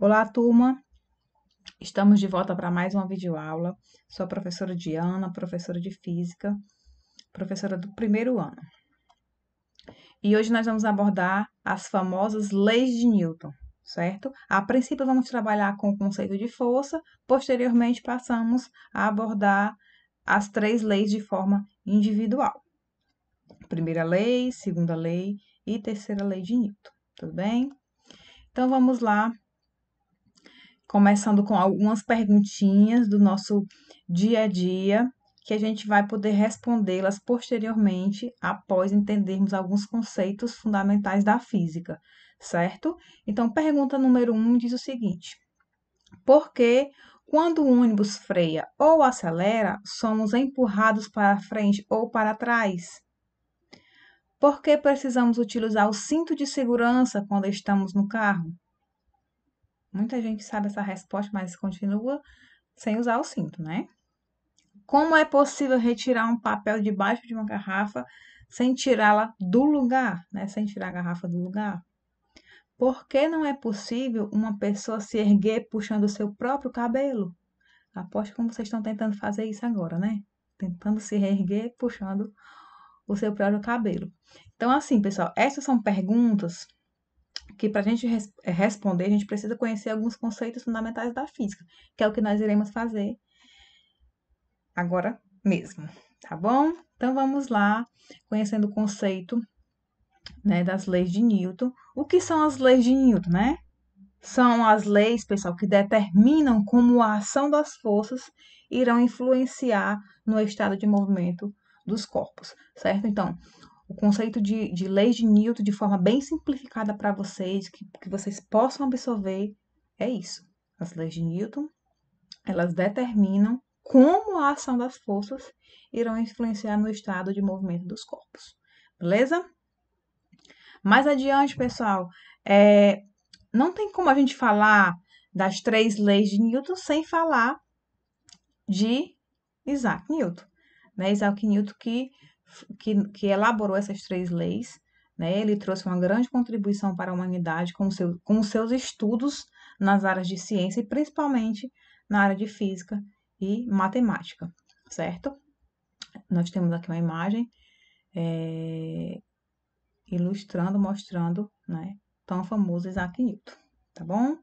Olá, turma! Estamos de volta para mais uma videoaula. Sou a professora Diana, professora de Física, professora do primeiro ano. E hoje nós vamos abordar as famosas leis de Newton, certo? A princípio vamos trabalhar com o conceito de força, posteriormente passamos a abordar as três leis de forma individual. Primeira lei, segunda lei e terceira lei de Newton, tudo bem? Então vamos lá. Começando com algumas perguntinhas do nosso dia a dia, que a gente vai poder respondê-las posteriormente, após entendermos alguns conceitos fundamentais da física, certo? Então, pergunta número 1 diz o seguinte: por que, quando o ônibus freia ou acelera, somos empurrados para frente ou para trás? Por que precisamos utilizar o cinto de segurança quando estamos no carro? Muita gente sabe essa resposta, mas continua sem usar o cinto, né? Como é possível retirar um papel debaixo de uma garrafa sem tirá-la do lugar, né? Sem tirar a garrafa do lugar? Por que não é possível uma pessoa se erguer puxando o seu próprio cabelo? Aposto como vocês estão tentando fazer isso agora, né? Tentando se erguer puxando o seu próprio cabelo. Então, assim, pessoal, essas são perguntas que para a gente responder, a gente precisa conhecer alguns conceitos fundamentais da física, que é o que nós iremos fazer agora mesmo, tá bom? Então, vamos lá, conhecendo o conceito, né, das leis de Newton. O que são as leis de Newton, né? São as leis, pessoal, que determinam como a ação das forças irão influenciar no estado de movimento dos corpos, certo? Então, o conceito de leis de Newton, de forma bem simplificada para vocês, que vocês possam absorver, é isso. As leis de Newton, elas determinam como a ação das forças irão influenciar no estado de movimento dos corpos. Beleza? Mais adiante, pessoal, não tem como a gente falar das três leis de Newton sem falar de Isaac Newton, né? Isaac Newton que elaborou essas três leis, né? Ele trouxe uma grande contribuição para a humanidade com os seus estudos nas áreas de ciência e principalmente na área de física e matemática, certo? Nós temos aqui uma imagem ilustrando, mostrando, né, tão famoso Isaac Newton, tá bom?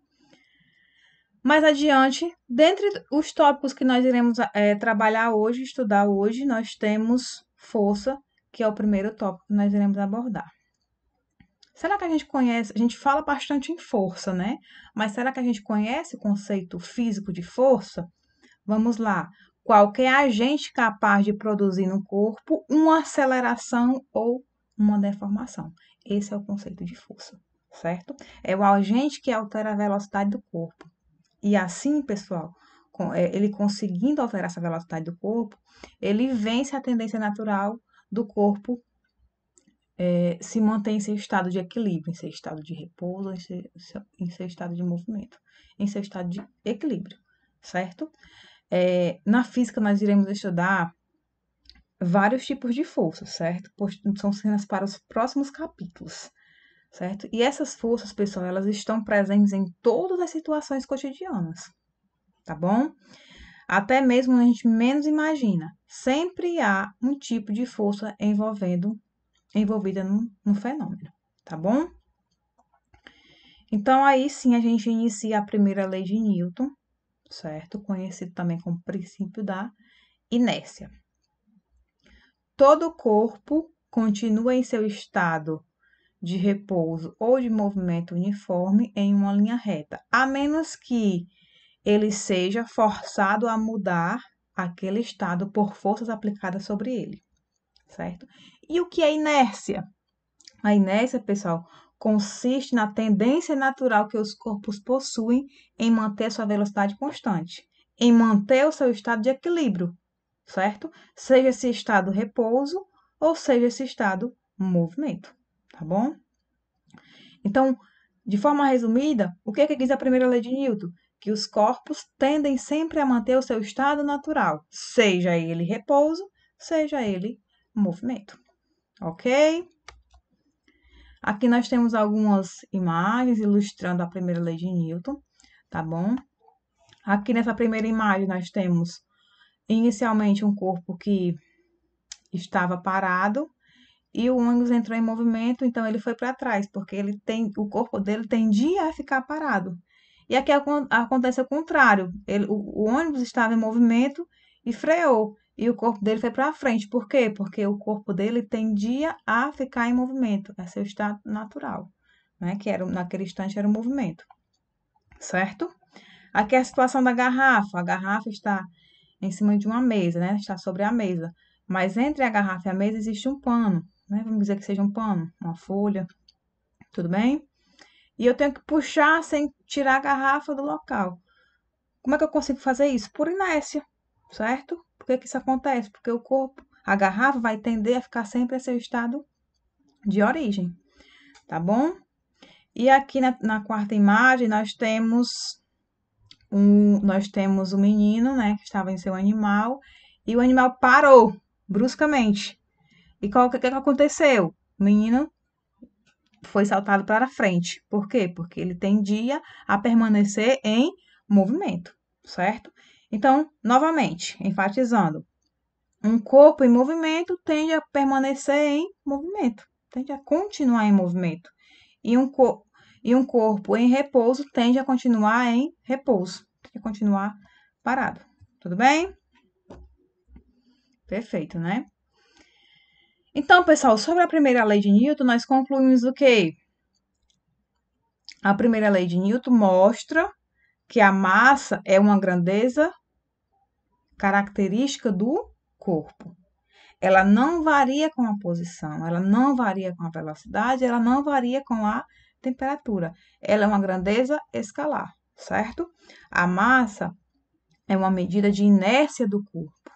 Mais adiante, dentre os tópicos que nós iremos trabalhar hoje, estudar hoje, nós temos força, que é o primeiro tópico que nós iremos abordar. Será que a gente conhece? A gente fala bastante em força, né? Mas será que a gente conhece o conceito físico de força? Vamos lá. Qualquer agente capaz de produzir no corpo uma aceleração ou uma deformação. Esse é o conceito de força, certo? É o agente que altera a velocidade do corpo. E assim, pessoal, ele conseguindo alterar essa velocidade do corpo, ele vence a tendência natural do corpo se mantém em seu estado de equilíbrio, em seu estado de repouso, em seu estado de movimento, em seu estado de equilíbrio, certo? Na física, nós iremos estudar vários tipos de forças, certo? São cenas para os próximos capítulos, certo? E essas forças, pessoal, elas estão presentes em todas as situações cotidianas, tá bom? Até mesmo a gente menos imagina. Sempre há um tipo de força envolvida num fenômeno, tá bom? Então, aí sim a gente inicia a primeira lei de Newton, certo? Conhecido também como princípio da inércia. Todo corpo continua em seu estado de repouso ou de movimento uniforme em uma linha reta, a menos que ele seja forçado a mudar aquele estado por forças aplicadas sobre ele, certo? E o que é inércia? A inércia, pessoal, consiste na tendência natural que os corpos possuem em manter sua velocidade constante, em manter o seu estado de equilíbrio, certo? Seja esse estado repouso ou seja esse estado movimento, tá bom? Então, de forma resumida, o que diz a primeira lei de Newton? Que os corpos tendem sempre a manter o seu estado natural, seja ele repouso, seja ele movimento, ok? Aqui nós temos algumas imagens ilustrando a primeira lei de Newton. tá bom? Aqui nessa primeira imagem nós temos inicialmente um corpo que estava parado e o ônibus entrou em movimento, então ele foi para trás, porque o corpo dele tendia a ficar parado. E aqui acontece o contrário. O ônibus estava em movimento e freou. E o corpo dele foi para frente. Por quê? Porque o corpo dele tendia a ficar em movimento. É seu estado natural, né? Que naquele instante era o movimento. Certo? Aqui é a situação da garrafa. A garrafa está em cima de uma mesa, né? Está sobre a mesa. Mas entre a garrafa e a mesa existe um pano, né? Vamos dizer que seja um pano, uma folha. Tudo bem? E eu tenho que puxar sem tirar a garrafa do local. Como é que eu consigo fazer isso? Por inércia, certo? Por que isso acontece? Porque o corpo, a garrafa vai tender a ficar sempre em seu estado de origem, tá bom? E aqui na quarta imagem nós temos o menino, né, que estava em seu animal, e o animal parou bruscamente. E o que aconteceu? O menino foi saltado para frente. Por quê? Porque ele tendia a permanecer em movimento, certo? Então, novamente, enfatizando, um corpo em movimento tende a permanecer em movimento, tende a continuar em movimento. E um corpo em repouso tende a continuar em repouso, tende a continuar parado. Tudo bem? Perfeito, né? Então, pessoal, sobre a primeira lei de Newton, nós concluímos o quê? A primeira lei de Newton mostra que a massa é uma grandeza característica do corpo. Ela não varia com a posição, ela não varia com a velocidade, ela não varia com a temperatura. Ela é uma grandeza escalar, certo? A massa é uma medida de inércia do corpo,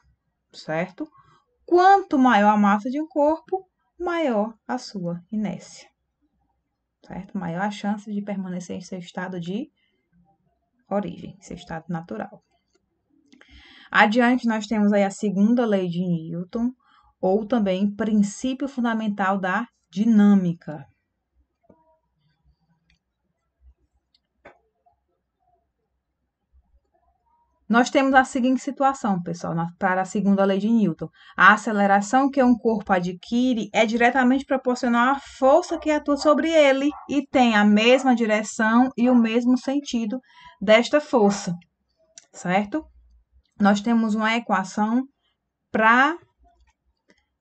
certo? Quanto maior a massa de um corpo, maior a sua inércia, certo? Maior a chance de permanecer em seu estado de origem, seu estado natural. Adiante, nós temos aí a segunda lei de Newton, ou também princípio fundamental da dinâmica. Nós temos a seguinte situação, pessoal, para a segunda lei de Newton. A aceleração que um corpo adquire é diretamente proporcional à força que atua sobre ele e tem a mesma direção e o mesmo sentido desta força, certo? Nós temos uma equação para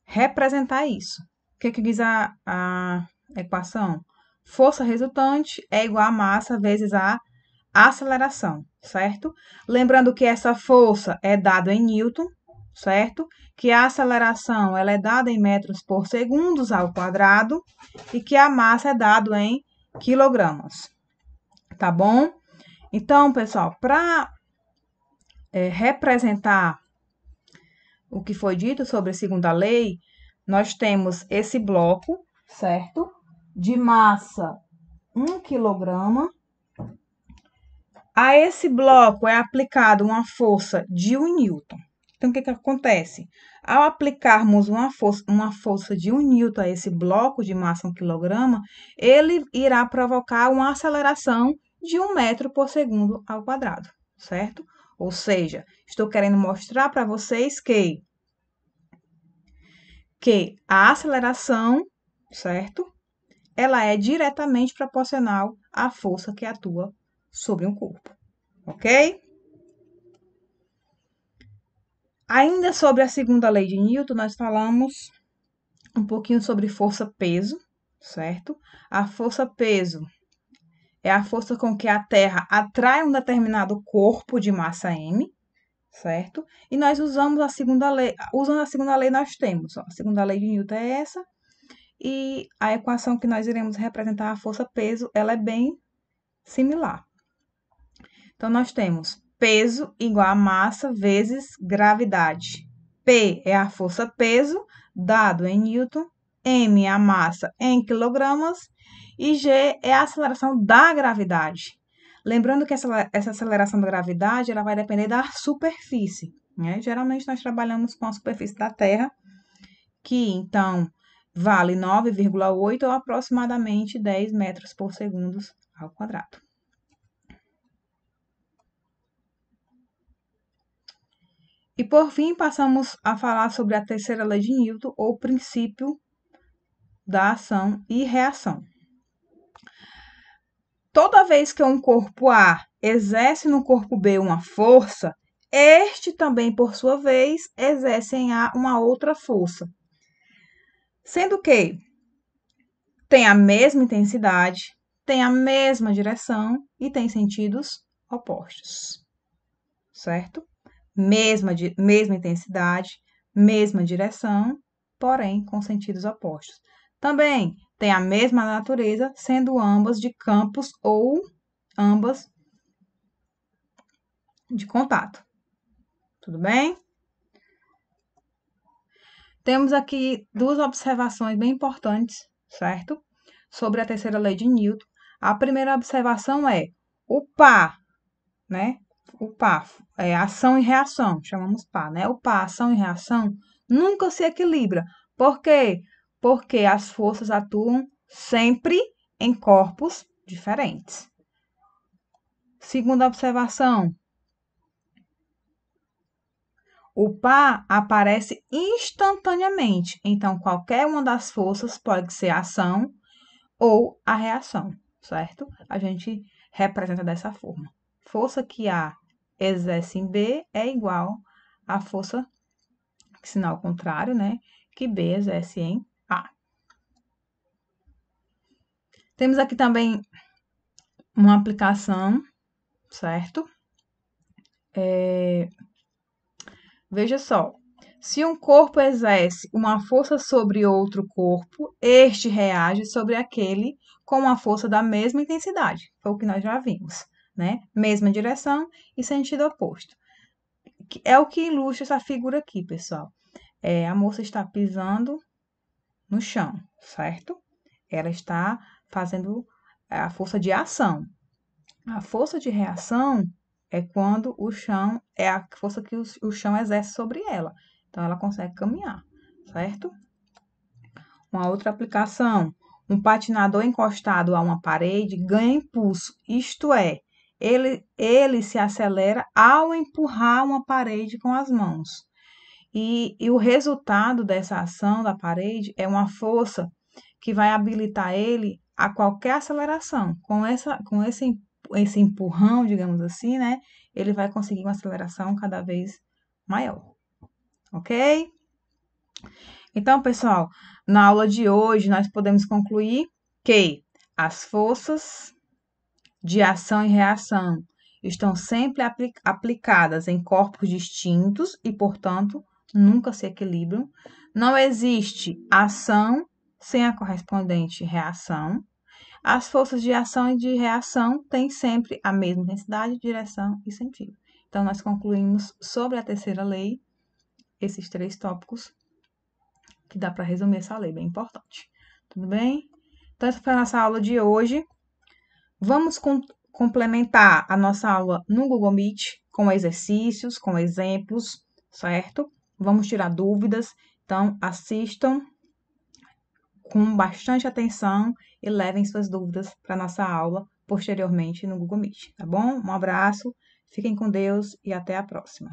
representar isso. O que diz a equação? Força resultante é igual a massa vezes a aceleração, certo? Lembrando que essa força é dada em Newton, certo? Que a aceleração ela é dada em metros por segundo ao quadrado e que a massa é dada em quilogramas, tá bom? Então, pessoal, para representar o que foi dito sobre a segunda lei, nós temos esse bloco, certo? De massa 1 quilograma. A esse bloco é aplicado uma força de 1 newton. Então, o que acontece? Ao aplicarmos uma força de 1 newton a esse bloco de massa 1 quilograma, ele irá provocar uma aceleração de 1 metro por segundo ao quadrado, certo? Ou seja, estou querendo mostrar para vocês que a aceleração, certo? Ela é diretamente proporcional à força que atua sobre um corpo, ok? Ainda sobre a segunda lei de Newton, nós falamos um pouquinho sobre força-peso, certo? A força-peso é a força com que a Terra atrai um determinado corpo de massa m, certo? E nós usamos a segunda lei. Usando a segunda lei, nós temos, ó, a segunda lei de Newton é essa, e a equação que nós iremos representar a força-peso, ela é bem similar. Então, nós temos peso igual a massa vezes gravidade. P é a força-peso, dado em Newton, M é a massa em quilogramas e G é a aceleração da gravidade. Lembrando que essa aceleração da gravidade ela vai depender da superfície, né? Geralmente nós trabalhamos com a superfície da Terra, que então vale 9,8 ou aproximadamente 10 metros por segundo ao quadrado. E por fim, passamos a falar sobre a terceira lei de Newton, ou princípio da ação e reação. Toda vez que um corpo A exerce no corpo B uma força, este também, por sua vez, exerce em A uma outra força. Sendo que tem a mesma intensidade, tem a mesma direção e tem sentidos opostos. Certo? Mesma intensidade, mesma direção, porém com sentidos opostos. Também tem a mesma natureza, sendo ambas de campos ou ambas de contato. Tudo bem? Temos aqui duas observações bem importantes, certo? Sobre a terceira lei de Newton. A primeira observação é o par, né? O par, ação e reação, chamamos par, né? O par, ação e reação, nunca se equilibra. Por quê? Porque as forças atuam sempre em corpos diferentes. Segunda observação, o par aparece instantaneamente, então qualquer uma das forças pode ser a ação ou a reação, certo? A gente representa dessa forma. Força que A exerce em B é igual à força, sinal contrário, né? Que B exerce em A. Temos aqui também uma aplicação, certo? Veja só, se um corpo exerce uma força sobre outro corpo, este reage sobre aquele com uma força da mesma intensidade. Foi o que nós já vimos, né? Mesma direção e sentido oposto. É o que ilustra essa figura aqui, pessoal. A moça está pisando no chão, certo? Ela está fazendo a força de ação. A força de reação é quando o chão é a força que o chão exerce sobre ela. Então, ela consegue caminhar, certo? Uma outra aplicação. Um patinador encostado a uma parede ganha impulso, isto é, ele se acelera ao empurrar uma parede com as mãos. E o resultado dessa ação da parede é uma força que vai habilitar ele a qualquer aceleração. Com esse empurrão, digamos assim, né? Ele vai conseguir uma aceleração cada vez maior. Ok? Então, pessoal, na aula de hoje nós podemos concluir que as forças de ação e reação estão sempre aplicadas em corpos distintos e, portanto, nunca se equilibram. Não existe ação sem a correspondente reação. As forças de ação e de reação têm sempre a mesma intensidade, direção e sentido. Então, nós concluímos sobre a terceira lei esses 3 tópicos, que dá para resumir essa lei, bem importante. Tudo bem? Então, essa foi a nossa aula de hoje. Vamos complementar a nossa aula no Google Meet com exercícios, com exemplos, certo? Vamos tirar dúvidas. Então, assistam com bastante atenção e levem suas dúvidas para a nossa aula posteriormente no Google Meet, tá bom? Um abraço, fiquem com Deus e até a próxima.